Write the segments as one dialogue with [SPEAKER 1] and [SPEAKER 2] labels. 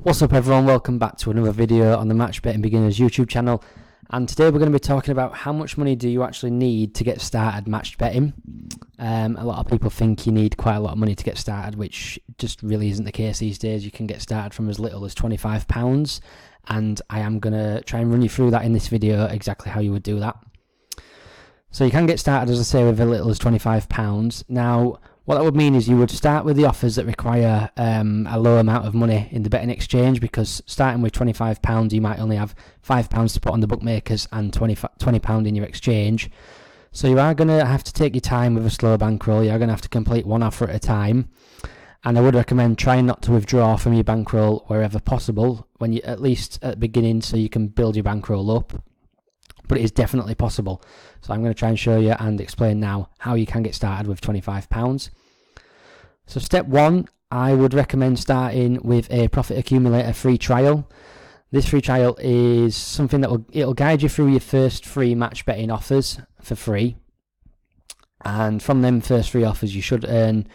[SPEAKER 1] What's up everyone, welcome back to another video on the Match Betting Beginners YouTube channel, and today we're going to be talking about how much money do you actually need to get started match betting. A lot of people think you need quite a lot of money to get started, which just really isn't the case these days. You can get started from as little as £25, and I am going to try and run you through that in this video, exactly how you would do that. So you can get started, as I say, with as little as £25. Now, what that would mean is you would start with the offers that require a low amount of money in the betting exchange, because starting with £25 you might only have £5 to put on the bookmakers and £20 in your exchange. So you are going to have to take your time with a slow bankroll. You are going to have to complete one offer at a time, and I would recommend trying not to withdraw from your bankroll wherever possible, when you at least at the beginning, so you can build your bankroll up. But it is definitely possible. So I'm going to try and show you and explain now how you can get started with £25. So step one, I would recommend starting with a Profit Accumulator free trial. This free trial is something that it'll guide you through your first free match betting offers for free. And from them first free offers, you should earn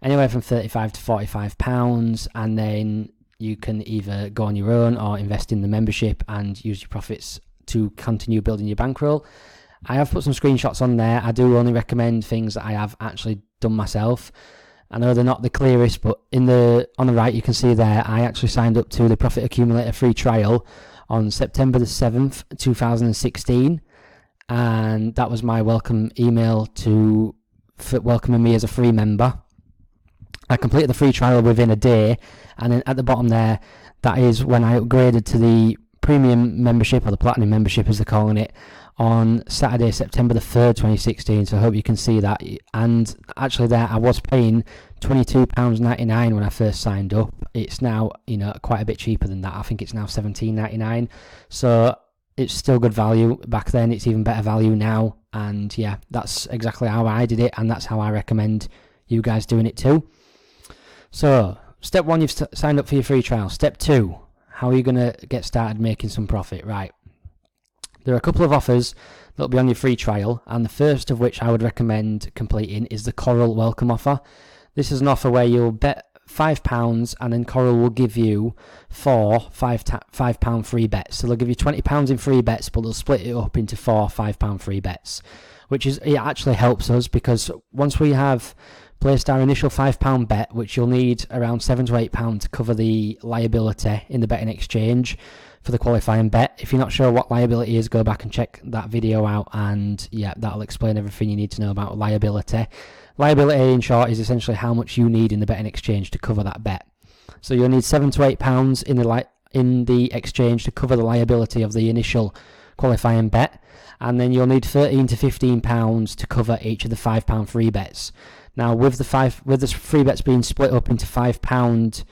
[SPEAKER 1] anywhere from £35 to £45, and then you can either go on your own or invest in the membership and use your profits to continue building your bankroll. I have put some screenshots on there. I do only recommend things that I have actually done myself. I know they're not the clearest, but on the right you can see there I actually signed up to the Profit Accumulator free trial on September the 7th 2016, and that was my welcome email for welcoming me as a free member. I completed the free trial within a day, and then at the bottom there, that is when I upgraded to the premium membership, or the platinum membership as they're calling it, on Saturday, September the 3rd 2016. So I hope you can see that. And actually there I was paying £22.99 when I first signed up. It's now, quite a bit cheaper than that. I think it's now £17.99. So it's still good value. Back then it's even better value now, and yeah, that's exactly how I did it, and that's how I recommend you guys doing it too. So step one, you've signed up for your free trial. Step two, how are you going to get started making some profit? Right, there are a couple of offers that will be on your free trial, and the first of which I would recommend completing is the Coral welcome offer. This is an offer where you'll bet £5, and then Coral will give you four £5 free bets. So they'll give you £20 in free bets, but they'll split it up into four £5 free bets, it actually helps us, because once we have placed our initial £5 bet, which you'll need around £7 to £8 to cover the liability in the betting exchange for the qualifying bet. If you're not sure what liability is, go back and check that video out, and yeah, that'll explain everything you need to know about liability. Liability, in short, is essentially how much you need in the betting exchange to cover that bet. So you'll need £7 to £8 in the exchange to cover the liability of the initial qualifying bet, and then you'll need £13 to £15 to cover each of the £5 free bets. Now, with the free bets being split up into £5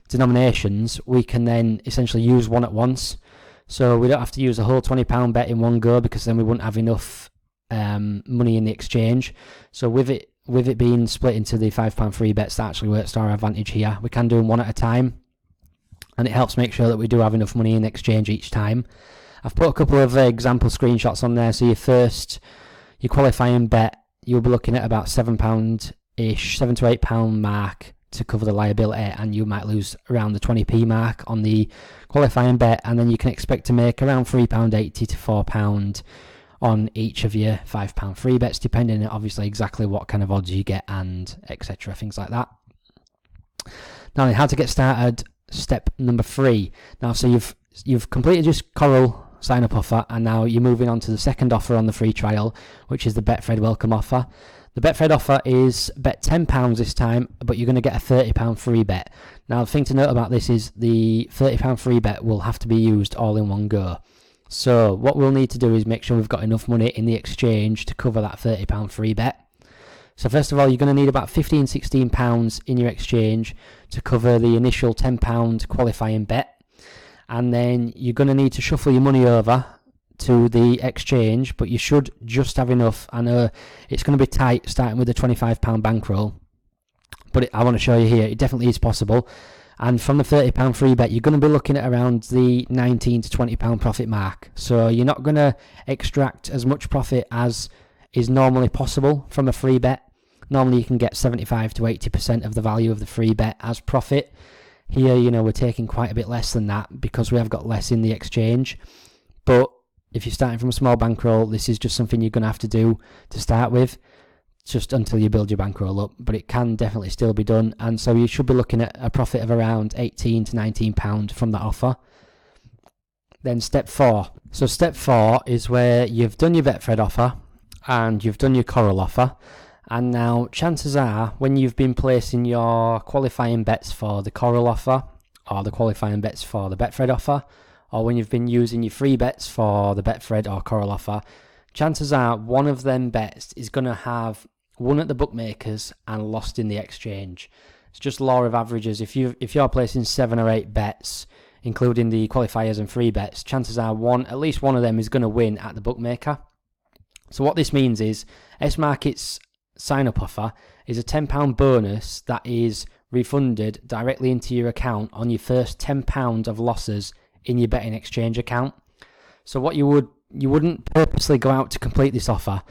[SPEAKER 1] denominations, we can then essentially use one at once. So we don't have to use a whole £20 bet in one go, because then we wouldn't have enough money in the exchange. So with it being split into the £5 free bets, that actually works to our advantage here. We can do them one at a time, and it helps make sure that we do have enough money in the exchange each time. I've put a couple of example screenshots on there. So your qualifying bet, you'll be looking at about £7-ish, £7 to £8 mark to cover the liability, and you might lose around the 20p mark on the qualifying bet, and then you can expect to make around £3.80 to £4 on each of your £5 free bets, depending on obviously exactly what kind of odds you get, and etc., things like that. Now, how to get started, step number 3. Now, so you've completed your Coral sign up offer, and now you're moving on to the second offer on the free trial, which is the Betfred welcome offer. The Betfred offer is bet £10 this time, but you're going to get a £30 free bet. Now, the thing to note about this is the £30 free bet will have to be used all in one go. So what we'll need to do is make sure we've got enough money in the exchange to cover that £30 free bet. So first of all, you're going to need about £15-16 in your exchange to cover the initial £10 qualifying bet. And then you're going to need to shuffle your money over to the exchange, but you should just have enough. I know it's going to be tight starting with the £25 bankroll, but I want to show you here it definitely is possible. And from the £30 free bet, you're going to be looking at around the £19 to £20 profit mark. So you're not going to extract as much profit as is normally possible from a free bet. Normally you can get 75 to 80% of the value of the free bet as profit. Here, we're taking quite a bit less than that because we have got less in the exchange. But if you're starting from a small bankroll, this is just something you're going to have to do to start with, just until you build your bankroll up. But it can definitely still be done, and so you should be looking at a profit of around £18 to £19 from that offer. Then step 4. So step 4 is where you've done your Betfred offer and you've done your Coral offer, and now chances are when you've been placing your qualifying bets for the Coral offer or the qualifying bets for the Betfred offer, or when you've been using your free bets for the Betfred or Coral offer, chances are one of them bets is going to have won at the bookmakers and lost in the exchange. It's just law of averages. If you're placing 7 or 8 bets, including the qualifiers and free bets, chances are at least one of them is going to win at the bookmaker. So what this means is S-Market's sign-up offer is a £10 bonus that is refunded directly into your account on your first £10 of losses in your betting exchange account. So what you wouldn't purposely go out to complete this offer.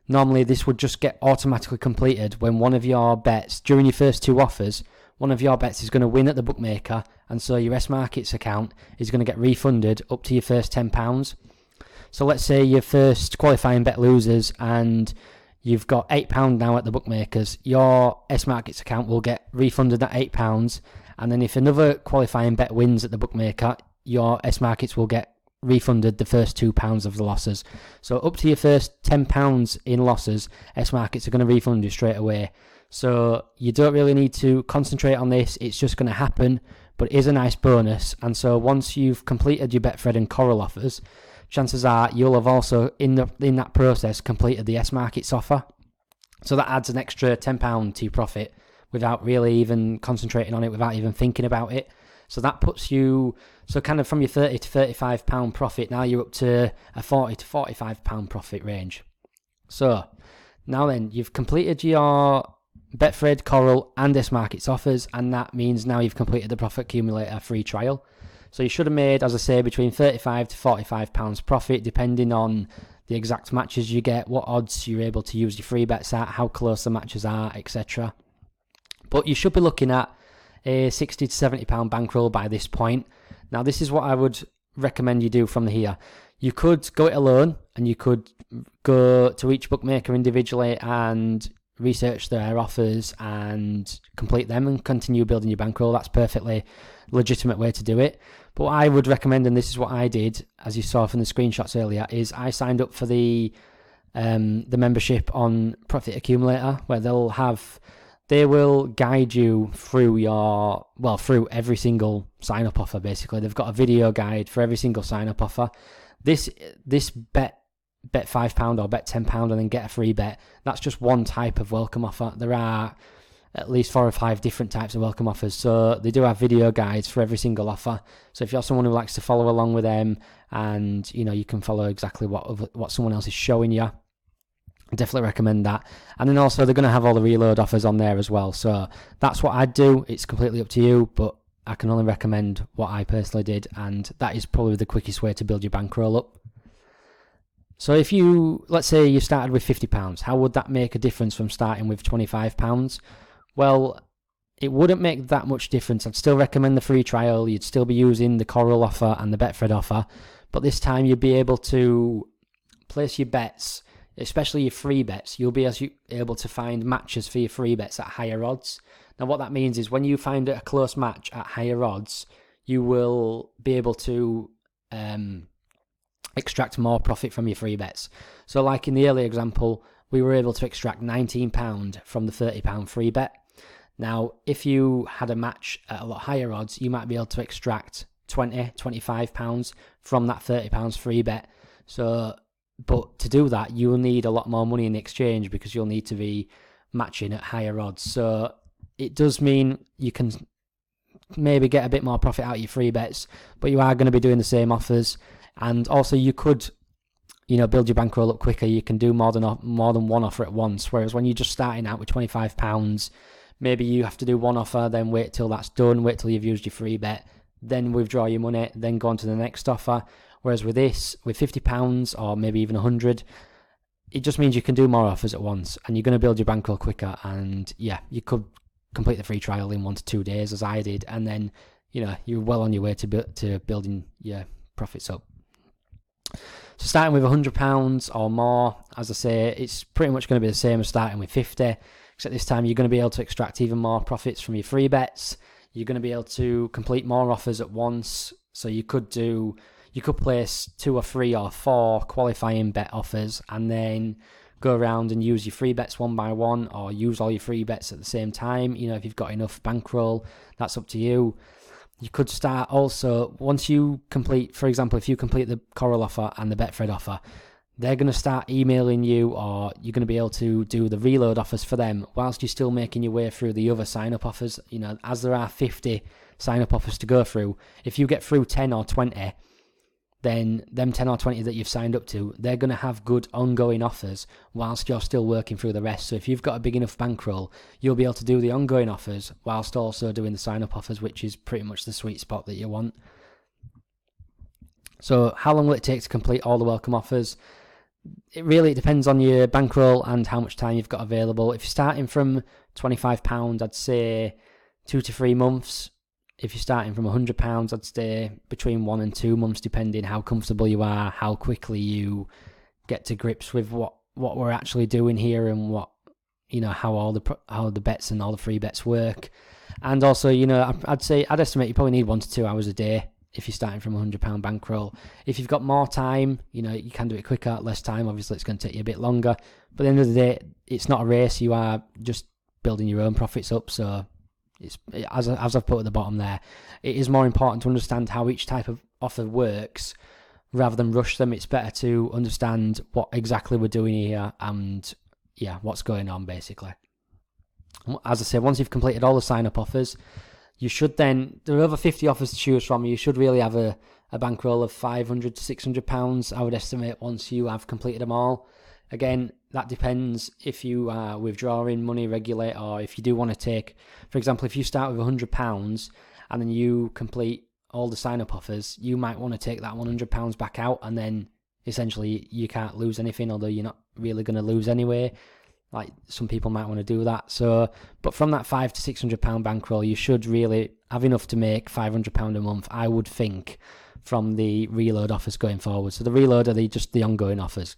[SPEAKER 1] Normally this would just get automatically completed when one of your bets, during your first 2 offers, one of your bets is going to win at the bookmaker, and so your S-Markets account is going to get refunded up to your first £10. So let's say your first qualifying bet loses and you've got £8 now at the bookmakers. Your S-Markets account will get refunded that £8, and then if another qualifying bet wins at the bookmaker, your S-Markets will get refunded the first £2 of the losses. So up to your first £10 in losses, S-Markets are going to refund you straight away. So you don't really need to concentrate on this. It's just going to happen, but it is a nice bonus. And so once you've completed your Betfred and Coral offers, chances are you'll have also in that process completed the S-Markets offer. So that adds an extra £10 to your profit without really even concentrating on it, without even thinking about it. So that puts you, so kind of from your £30 to £35 profit, now you're up to a £40 to £45 profit range. So now then, you've completed your Betfred, Coral and S-Markets offers, and that means now you've completed the Profit Accumulator free trial. So you should have made, as I say, between £35 to £45 profit, depending on the exact matches you get, what odds you're able to use your free bets at, how close the matches are, etc. But you should be looking at a £60 to £70 bankroll by this point. Now, this is what I would recommend you do from here. You could go it alone, and you could go to each bookmaker individually and research their offers and complete them and continue building your bankroll. That's perfectly legitimate way to do it. But what I would recommend, and this is what I did, as you saw from the screenshots earlier, is I signed up for the membership on Profit Accumulator, where they will guide you through every single sign-up offer. Basically, they've got a video guide for every single sign-up offer. This bet £5 or bet £10 and then get a free bet, that's just one type of welcome offer. There are at least 4 or 5 different types of welcome offers, so they do have video guides for every single offer. So if you're someone who likes to follow along with them, and you can follow exactly what someone else is showing you, I definitely recommend that. And then also they're going to have all the reload offers on there as well, so that's what I'd do. It's completely up to you, but I can only recommend what I personally did, and that is probably the quickest way to build your bankroll up. So if let's say you started with £50, how would that make a difference from starting with £25? Well, it wouldn't make that much difference. I'd still recommend the free trial. You'd still be using the Coral offer and the Betfred offer, but this time you'd be able to place your bets, especially your free bets. You'll be able to find matches for your free bets at higher odds. Now what that means is when you find a close match at higher odds, you will be able to extract more profit from your free bets. So like in the earlier example, we were able to extract £19 from the £30 free bet. Now, if you had a match at a lot higher odds, you might be able to extract £20, £25 from that £30 free bet. So, but to do that, you will need a lot more money in the exchange because you'll need to be matching at higher odds. So it does mean you can maybe get a bit more profit out of your free bets, but you are going to be doing the same offers. And also you could, build your bankroll up quicker. You can do more than one offer at once. Whereas when you're just starting out with £25, maybe you have to do one offer, then wait till that's done, wait till you've used your free bet, then withdraw your money, then go on to the next offer. Whereas with this, with £50 or maybe even 100, it just means you can do more offers at once, and you're going to build your bankroll quicker. And yeah, you could complete the free trial in 1 to 2 days, as I did, and then you're well on your way to building your profits up. So starting with £100 or more, as I say, it's pretty much going to be the same as starting with 50, except this time you're going to be able to extract even more profits from your free bets. You're going to be able to complete more offers at once. So you could place 2 or 3 or 4 qualifying bet offers and then go around and use your free bets one by one, or use all your free bets at the same time. If you've got enough bankroll, that's up to you. You could start also, once you complete, for example, if you complete the Coral offer and the Betfred offer, they're going to start emailing you, or you're going to be able to do the reload offers for them whilst you're still making your way through the other sign-up offers. As there are 50 sign-up offers to go through, if you get through 10 or 20, then them 10 or 20 that you've signed up to, they're going to have good ongoing offers whilst you're still working through the rest. So if you've got a big enough bankroll, you'll be able to do the ongoing offers whilst also doing the sign-up offers, which is pretty much the sweet spot that you want. So how long will it take to complete all the welcome offers? It really depends on your bankroll and how much time you've got available. If you're starting from £25, I'd say 2 to 3 months. If you're starting from £100, I'd say between 1 and 2 months, depending how comfortable you are, how quickly you get to grips with what we're actually doing here, and how all the bets and all the free bets work. And also, I'd estimate you probably need 1 to 2 hours a day if you're starting from £100 bankroll. If you've got more time, you can do it quicker. Less time, obviously, it's going to take you a bit longer. But at the end of the day, it's not a race. You are just building your own profits up. So as I've put at the bottom there, it is more important to understand how each type of offer works rather than rush them. It's better to understand what exactly we're doing here and what's going on, basically. As I say, once you've completed all the sign-up offers, you should then, there are over 50 offers to choose from. You should really have a bankroll of £500 to £600, I would estimate, once you have completed them all. Again, that depends if you are withdrawing money regularly, or if you do want to take, for example, if you start with £100 and then you complete all the sign-up offers, you might want to take that £100 back out, and then essentially you can't lose anything, although you're not really going to lose anyway. Like, some people might want to do that. So, but from that £500 to £600 bankroll, you should really have enough to make £500 a month, I would think, from the reload offers going forward. So the reload are just the ongoing offers.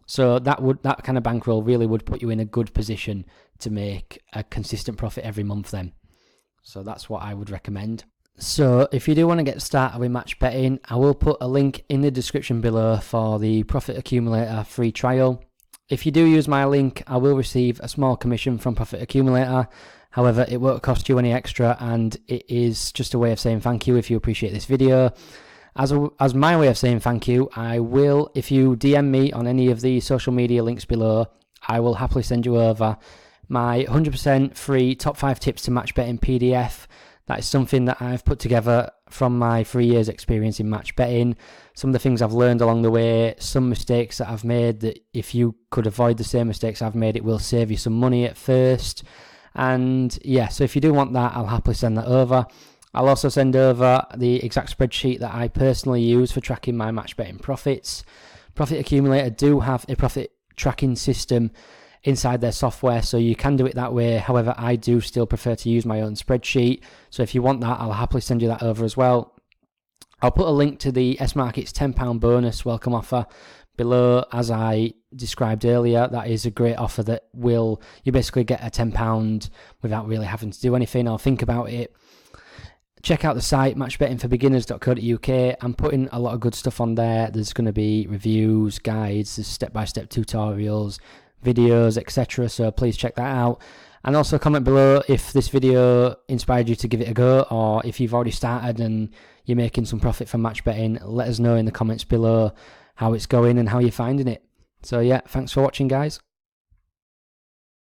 [SPEAKER 1] So that kind of bankroll really would put you in a good position to make a consistent profit every month then. So that's what I would recommend. So if you do want to get started with match betting, I will put a link in the description below for the Profit Accumulator free trial. If you do use my link, I will receive a small commission from Profit Accumulator. However, it won't cost you any extra, and it is just a way of saying thank you if you appreciate this video. As my way of saying thank you, I will, if you DM me on any of the social media links below, I will happily send you over my 100% free top 5 tips to match betting PDF. That is something that I've put together from my 3 years experience in match betting. Some of the things I've learned along the way, some mistakes that I've made, that if you could avoid the same mistakes I've made, it will save you some money at first. And yeah, so if you do want that, I'll happily send that over. I'll also send over the exact spreadsheet that I personally use for tracking my match betting profits. Profit Accumulator do have a profit tracking system inside their software, so you can do it that way. However, I do still prefer to use my own spreadsheet. So if you want that, I'll happily send you that over as well. I'll put a link to the S-Markets £10 bonus welcome offer below, as I described earlier. That is a great offer that you basically get a £10 without really having to do anything or think about it. Check out the site, matchbettingforbeginners.co.uk. I'm putting a lot of good stuff on there. There's going to be reviews, guides, there's step-by-step tutorials, videos, etc. So please check that out. And also comment below if this video inspired you to give it a go, or if you've already started and you're making some profit from match betting. Let us know in the comments below how it's going and how you're finding it. So yeah, thanks for watching, guys.